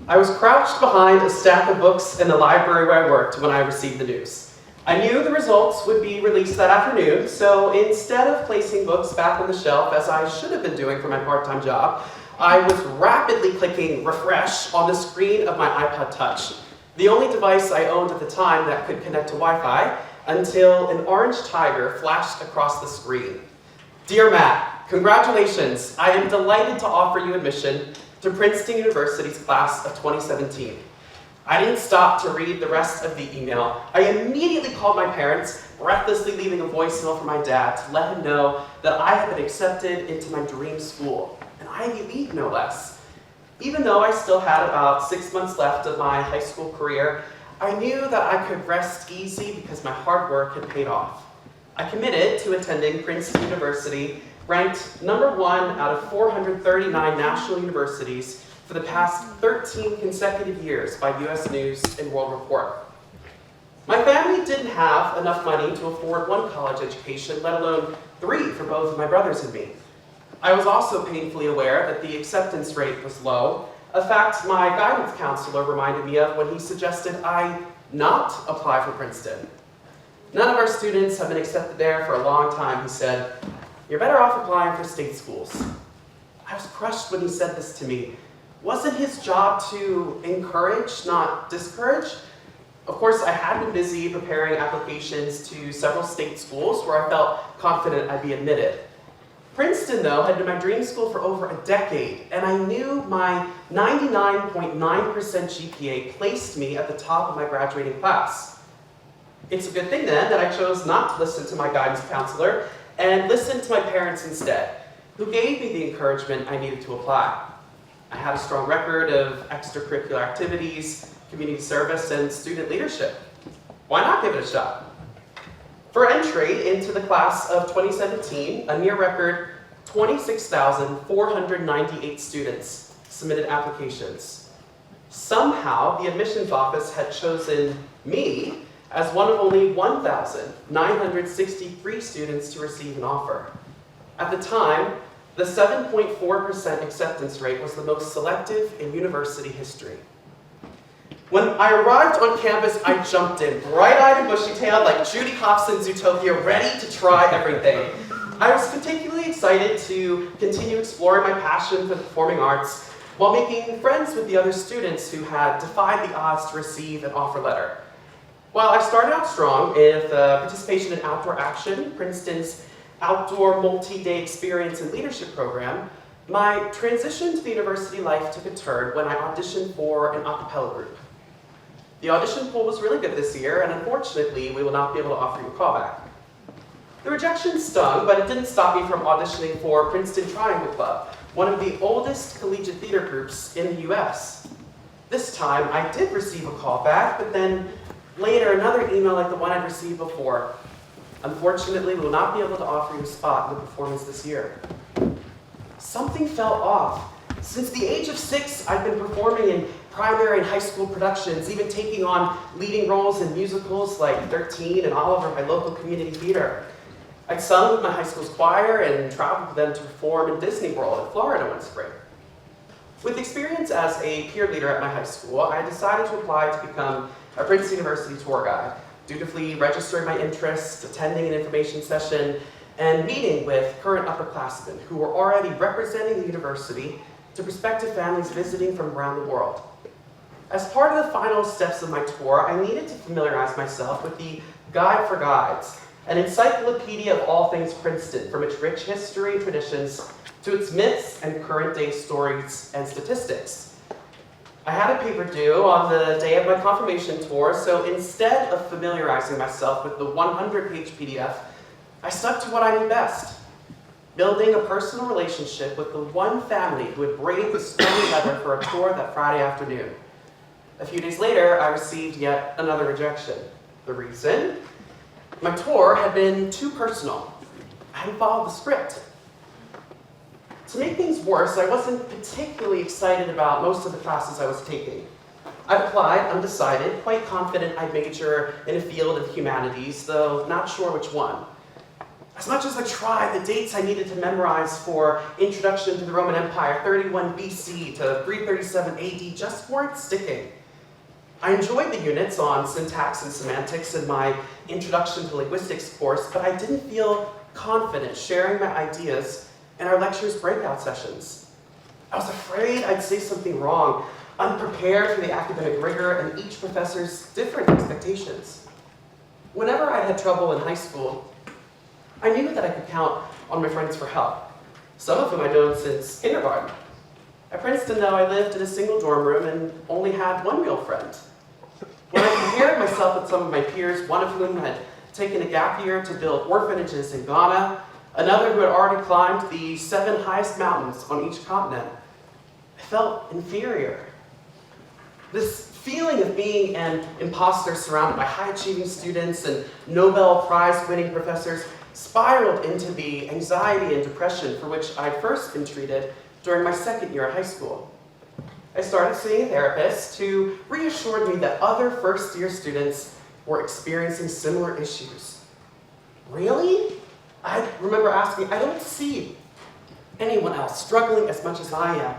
I was crouched behind a stack of books in the library where I worked when I received the news. I knew the results would be released that afternoon, so instead of placing books back on the shelf, as I should have been doing for my part-time job, I was rapidly clicking refresh on the screen of my iPod Touch, the only device I owned at the time that could connect to Wi-Fi, until an orange tiger flashed across the screen. Dear Matt, congratulations. I am delighted to offer you admission to Princeton University's class of 2017. I didn't stop to read the rest of the email. I immediately called my parents, breathlessly leaving a voicemail for my dad to let him know that I had been accepted into my dream school, an Ivy League no less. Even though I still had about 6 months left of my high school career, I knew that I could rest easy because my hard work had paid off. I committed to attending Princeton University, ranked #1 out of 439 national universities for the past 13 consecutive years by US News and World Report. My family didn't have enough money to afford one college education, let alone 3 for both of my brothers and me. I was also painfully aware that the acceptance rate was low, a fact my guidance counselor reminded me of when he suggested I not apply for Princeton. None of our students have been accepted there for a long time, he said. You're better off applying for state schools. I was crushed when he said this to me. Wasn't his job to encourage, not discourage? Of course, I had been busy preparing applications to several state schools where I felt confident I'd be admitted. Princeton, though, had been my dream school for over a decade, and I knew my 99.9% GPA placed me at the top of my graduating class. It's a good thing, then, that I chose not to listen to my guidance counselor and listened to my parents instead, who gave me the encouragement I needed to apply. I had a strong record of extracurricular activities, community service, and student leadership. Why not give it a shot? For entry into the class of 2017, a near record 26,498 students submitted applications. Somehow, the admissions office had chosen me as one of only 1,963 students to receive an offer. At the time, the 7.4% acceptance rate was the most selective in university history. When I arrived on campus, I jumped in, bright-eyed and bushy-tailed like Judy Hobson's Zootopia, ready to try everything. I was particularly excited to continue exploring my passion for the performing arts while making friends with the other students who had defied the odds to receive an offer letter. While I started out strong with participation in outdoor action, Princeton's outdoor multi-day experience and leadership program, my transition to the university life took a turn when I auditioned for an a cappella group. The audition pool was really good this year, and unfortunately, we will not be able to offer you a callback. The rejection stung, but it didn't stop me from auditioning for Princeton Triangle Club, one of the oldest collegiate theater groups in the US. This time, I did receive a callback, but then later, another email like the one I'd received before. Unfortunately, we will not be able to offer you a spot in the performance this year. Something felt off. Since the age of 6, I've been performing in primary and high school productions, even taking on leading roles in musicals like 13 and Oliver by local community theater. I'd sung with my high school's choir and traveled with them to perform in Disney World in Florida one spring. With experience as a peer leader at my high school, I decided to apply to become a Princeton University tour guide, dutifully registering my interest, attending an information session, and meeting with current upperclassmen who were already representing the university to prospective families visiting from around the world. As part of the final steps of my tour, I needed to familiarize myself with the Guide for Guides, an encyclopedia of all things Princeton, from its rich history and traditions to its myths and current-day stories and statistics. I had a paper due on the day of my confirmation tour, so instead of familiarizing myself with the 100-page PDF, I stuck to what I knew best, building a personal relationship with the one family who had braved the stormy weather for a tour that Friday afternoon. A few days later, I received yet another rejection. The reason? My tour had been too personal. I hadn't followed the script. To make things worse, I wasn't particularly excited about most of the classes I was taking. I applied undecided, quite confident I'd major in a field of humanities, though not sure which one. As much as I tried, the dates I needed to memorize for Introduction to the Roman Empire, 31 BC to 337 AD, just weren't sticking. I enjoyed the units on syntax and semantics in my Introduction to Linguistics course, but I didn't feel confident sharing my ideas in our lectures' breakout sessions. I was afraid I'd say something wrong, unprepared for the academic rigor and each professor's different expectations. Whenever I had trouble in high school, I knew that I could count on my friends for help, some of whom I'd known since kindergarten. At Princeton, though, I lived in a single dorm room and only had one real friend. When I compared myself with some of my peers, one of whom had taken a gap year to build orphanages in Ghana, another who had already climbed the 7 highest mountains on each continent, I felt inferior. This feeling of being an imposter surrounded by high-achieving students and Nobel Prize-winning professors spiraled into the anxiety and depression for which I'd first been treated during my second year of high school. I started seeing a therapist who reassured me that other first-year students were experiencing similar issues. Really? I remember asking, I don't see anyone else struggling as much as I am.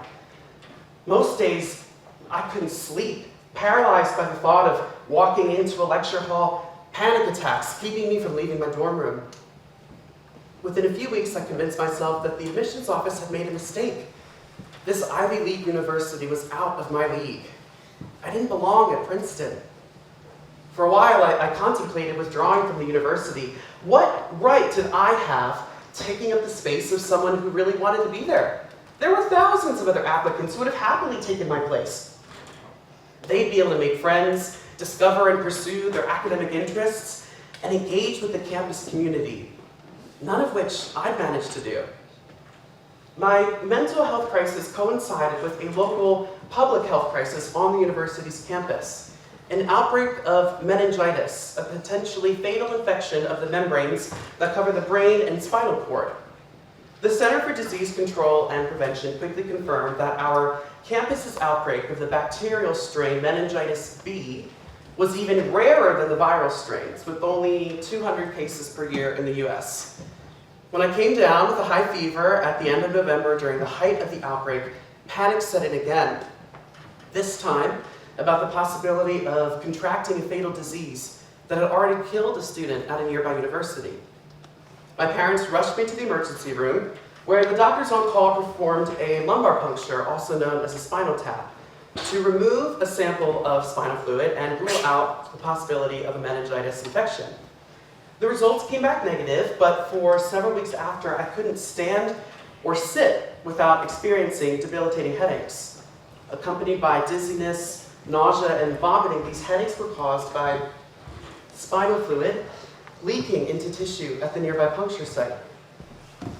Most days, I couldn't sleep, paralyzed by the thought of walking into a lecture hall, panic attacks keeping me from leaving my dorm room. Within a few weeks, I convinced myself that the admissions office had made a mistake. This Ivy League university was out of my league. I didn't belong at Princeton. For a while, I contemplated withdrawing from the university. What right did I have taking up the space of someone who really wanted to be there? There were thousands of other applicants who would have happily taken my place. They'd be able to make friends, discover and pursue their academic interests, and engage with the campus community, none of which I'd managed to do. My mental health crisis coincided with a local public health crisis on the university's campus, an outbreak of meningitis, a potentially fatal infection of the membranes that cover the brain and spinal cord. The Center for Disease Control and Prevention quickly confirmed that our campus's outbreak of the bacterial strain meningitis B was even rarer than the viral strains, with only 200 cases per year in the US. When I came down with a high fever at the end of November during the height of the outbreak, panic set in again. This time, about the possibility of contracting a fatal disease that had already killed a student at a nearby university. My parents rushed me to the emergency room, where the doctors on call performed a lumbar puncture, also known as a spinal tap, to remove a sample of spinal fluid and rule out the possibility of a meningitis infection. The results came back negative, but for several weeks after, I couldn't stand or sit without experiencing debilitating headaches. Accompanied by dizziness, nausea, and vomiting, these headaches were caused by spinal fluid leaking into tissue at the nearby puncture site.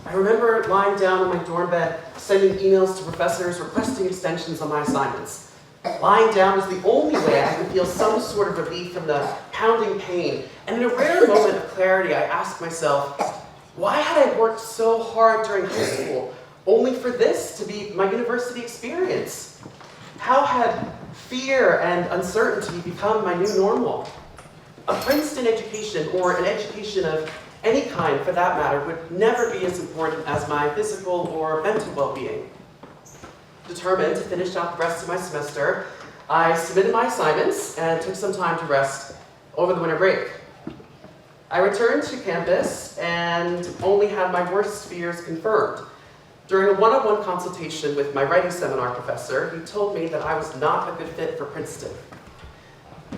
I remember lying down on my dorm bed, sending emails to professors requesting extensions on my assignments. Lying down was the only way I could feel some sort of relief from the pounding pain, and in a rare moment of clarity, I asked myself, why had I worked so hard during high school, only for this to be my university experience? How had fear and uncertainty become my new normal? A Princeton education, or an education of any kind for that matter, would never be as important as my physical or mental well-being. Determined to finish out the rest of my semester, I submitted my assignments and took some time to rest over the winter break. I returned to campus and only had my worst fears confirmed. During a one-on-one consultation with my writing seminar professor, he told me that I was not a good fit for Princeton.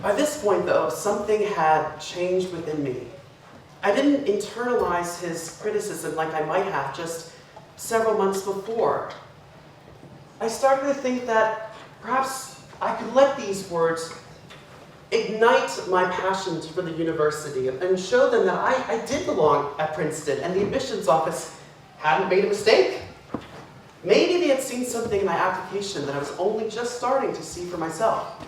By this point, though, something had changed within me. I didn't internalize his criticism like I might have just several months before. I started to think that perhaps I could let these words ignite my passion for the university and show them that I did belong at Princeton and the admissions office hadn't made a mistake. Maybe they had seen something in my application that I was only just starting to see for myself.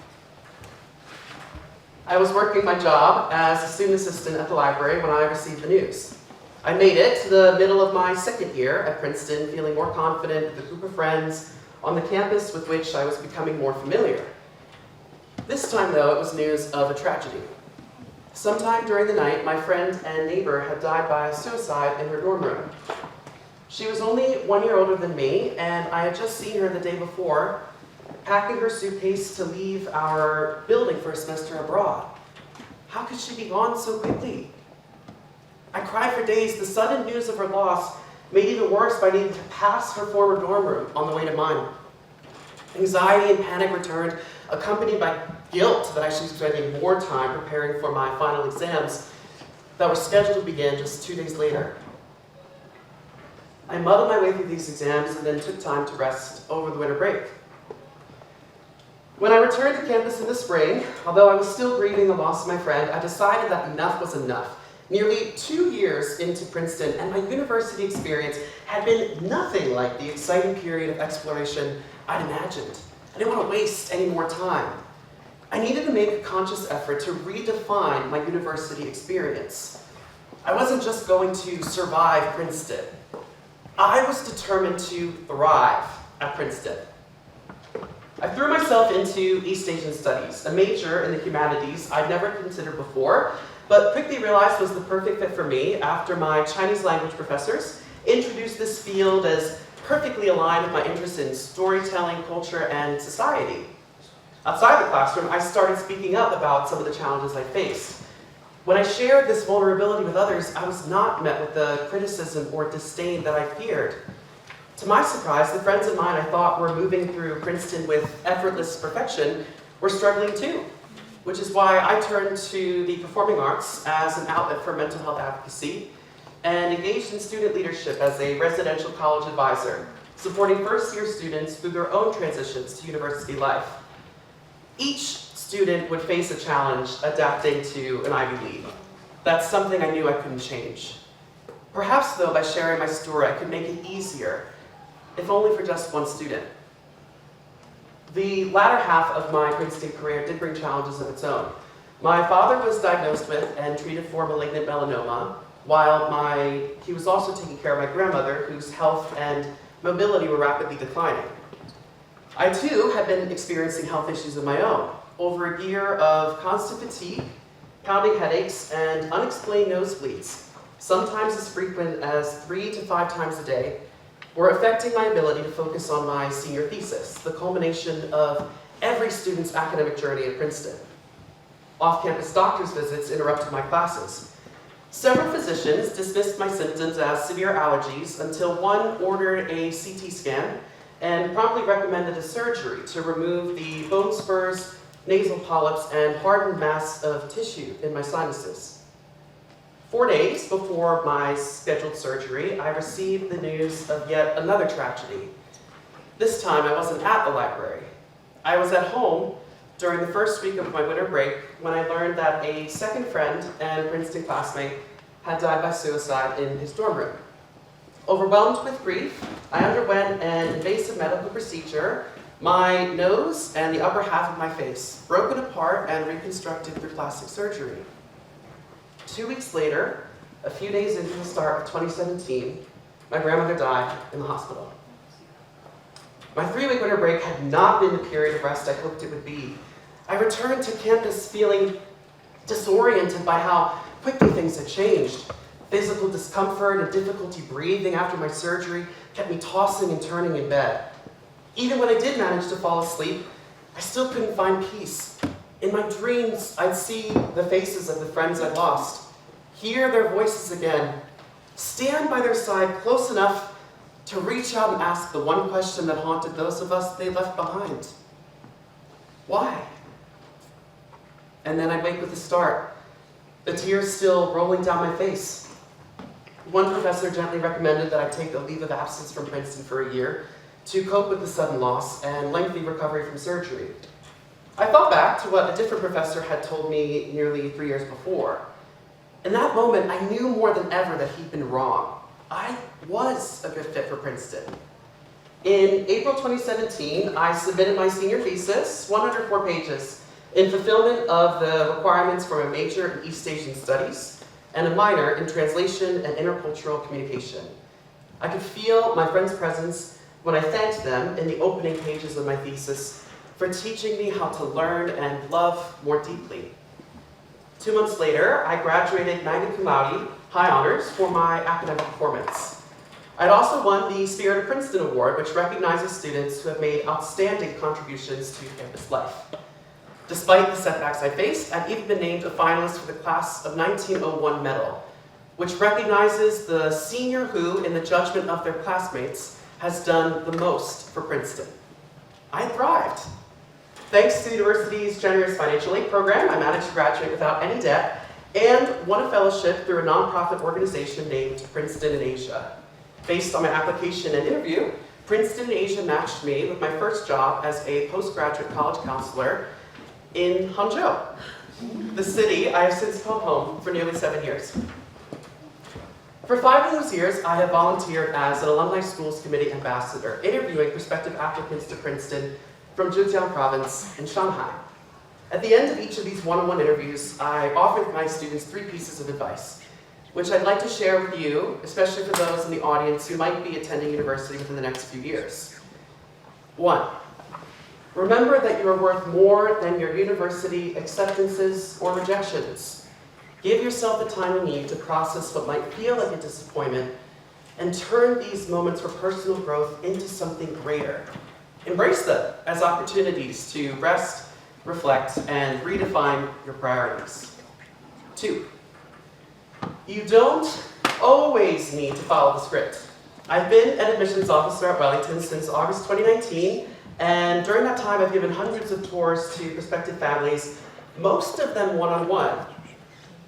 I was working my job as a student assistant at the library when I received the news. I made it to the middle of my second year at Princeton, feeling more confident with a group of friends on the campus with which I was becoming more familiar. This time, though, it was news of a tragedy. Sometime during the night, my friend and neighbor had died by suicide in her dorm room. She was only 1 year older than me, and I had just seen her the day before, packing her suitcase to leave our building for a semester abroad. How could she be gone so quickly? I cried for days. The sudden news of her loss made it even worse by needing to pass her former dorm room on the way to mine. Anxiety and panic returned, accompanied by guilt that I should be spending more time preparing for my final exams that were scheduled to begin just 2 days later. I muddled my way through these exams and then took time to rest over the winter break. When I returned to campus in the spring, although I was still grieving the loss of my friend, I decided that enough was enough. Nearly 2 years into Princeton, and my university experience had been nothing like the exciting period of exploration I'd imagined. I didn't want to waste any more time. I needed to make a conscious effort to redefine my university experience. I wasn't just going to survive Princeton. I was determined to thrive at Princeton. I threw myself into East Asian Studies, a major in the humanities I'd never considered before, but quickly realized was the perfect fit for me after my Chinese language professors introduced this field as perfectly aligned with my interests in storytelling, culture, and society. Outside the classroom, I started speaking up about some of the challenges I faced. When I shared this vulnerability with others, I was not met with the criticism or disdain that I feared. To my surprise, the friends of mine I thought were moving through Princeton with effortless perfection were struggling too, which is why I turned to the performing arts as an outlet for mental health advocacy and engaged in student leadership as a residential college advisor, supporting first-year students through their own transitions to university life. Each student would face a challenge adapting to an Ivy League. That's something I knew I couldn't change. Perhaps, though, by sharing my story, I could make it easier, if only for just one student. The latter half of my Princeton career did bring challenges of its own. My father was diagnosed with and treated for malignant melanoma, while he was also taking care of my grandmother, whose health and mobility were rapidly declining. I too had been experiencing health issues of my own. Over a year of constant fatigue, pounding headaches, and unexplained nosebleeds, sometimes as frequent as 3 to 5 times a day, were affecting my ability to focus on my senior thesis, the culmination of every student's academic journey at Princeton. Off-campus doctor's visits interrupted my classes. Several physicians dismissed my symptoms as severe allergies until one ordered a CT scan and promptly recommended a surgery to remove the bone spurs, nasal polyps, and hardened mass of tissue in my sinuses. 4 days before my scheduled surgery, I received the news of yet another tragedy. This time, I wasn't at the library. I was at home during the first week of my winter break when I learned that a second friend and Princeton classmate had died by suicide in his dorm room. Overwhelmed with grief, I underwent an invasive medical procedure, my nose and the upper half of my face broken apart and reconstructed through plastic surgery. 2 weeks later, a few days into the start of 2017, my grandmother died in the hospital. My 3-week winter break had not been the period of rest I hoped it would be. I returned to campus feeling disoriented by how quickly things had changed. Physical discomfort and difficulty breathing after my surgery kept me tossing and turning in bed. Even when I did manage to fall asleep, I still couldn't find peace. In my dreams, I'd see the faces of the friends I'd lost, hear their voices again, stand by their side close enough to reach out and ask the one question that haunted those of us they left behind. Why? And then I'd wake with a start, the tears still rolling down my face. One professor gently recommended that I take a leave of absence from Princeton for a year to cope with the sudden loss and lengthy recovery from surgery. I thought back to what a different professor had told me nearly 3 years before. In that moment, I knew more than ever that he'd been wrong. I was a good fit for Princeton. In April 2017, I submitted my senior thesis, 104 pages, in fulfillment of the requirements for a major in East Asian Studies and a minor in Translation and Intercultural Communication. I could feel my friends' presence when I thanked them in the opening pages of my thesis for teaching me how to learn and love more deeply. 2 months later, I graduated magna cum laude, high honors, for my academic performance. I'd also won the Spirit of Princeton Award, which recognizes students who have made outstanding contributions to campus life. Despite the setbacks I faced, I've even been named a finalist for the Class of 1901 medal, which recognizes the senior who, in the judgment of their classmates, has done the most for Princeton. I thrived. Thanks to the university's generous financial aid program, I managed to graduate without any debt and won a fellowship through a nonprofit organization named Princeton in Asia. Based on my application and interview, Princeton in Asia matched me with my first job as a postgraduate college counselor in Hangzhou, the city I have since called home for nearly 7 years. For 5 of those years, I have volunteered as an Alumni Schools Committee ambassador, interviewing prospective applicants to Princeton from Zhejiang province in Shanghai. At the end of each of these one-on-one interviews, I offered my students 3 pieces of advice, which I'd like to share with you, especially for those in the audience who might be attending university within the next few years. 1, remember that you are worth more than your university acceptances or rejections. Give yourself the time you need to process what might feel like a disappointment and turn these moments for personal growth into something greater. Embrace them as opportunities to rest, reflect, and redefine your priorities. 2, you don't always need to follow the script. I've been an admissions officer at Wellington since August 2019, and during that time I've given hundreds of tours to prospective families, most of them one-on-one.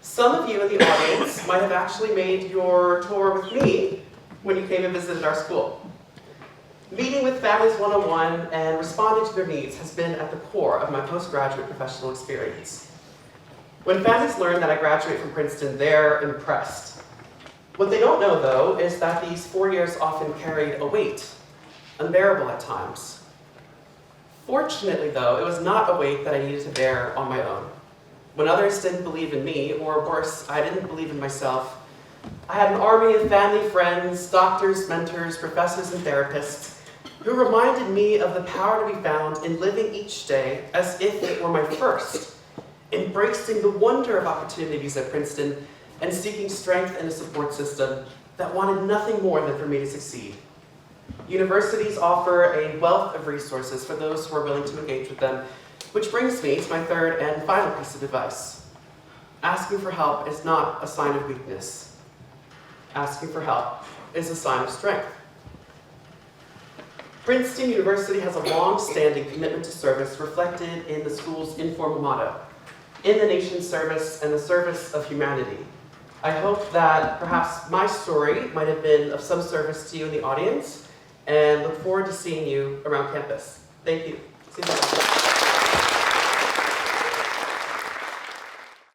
Some of you in the audience might have actually made your tour with me when you came and visited our school. Meeting with families one-on-one and responding to their needs has been at the core of my postgraduate professional experience. When families learn that I graduate from Princeton, they're impressed. What they don't know, though, is that these 4 years often carried a weight, unbearable at times. Fortunately, though, it was not a weight that I needed to bear on my own. When others didn't believe in me, or worse, I didn't believe in myself, I had an army of family friends, doctors, mentors, professors, and therapists who reminded me of the power to be found in living each day as if it were my first, embracing the wonder of opportunities at Princeton, and seeking strength in a support system that wanted nothing more than for me to succeed. Universities offer a wealth of resources for those who are willing to engage with them, which brings me to my 3rd and final piece of advice. Asking for help is not a sign of weakness. Asking for help is a sign of strength. Princeton University has a long-standing commitment to service reflected in the school's informal motto, in the nation's service and the service of humanity. I hope that perhaps my story might have been of some service to you in the audience, and look forward to seeing you around campus. Thank you. See you later.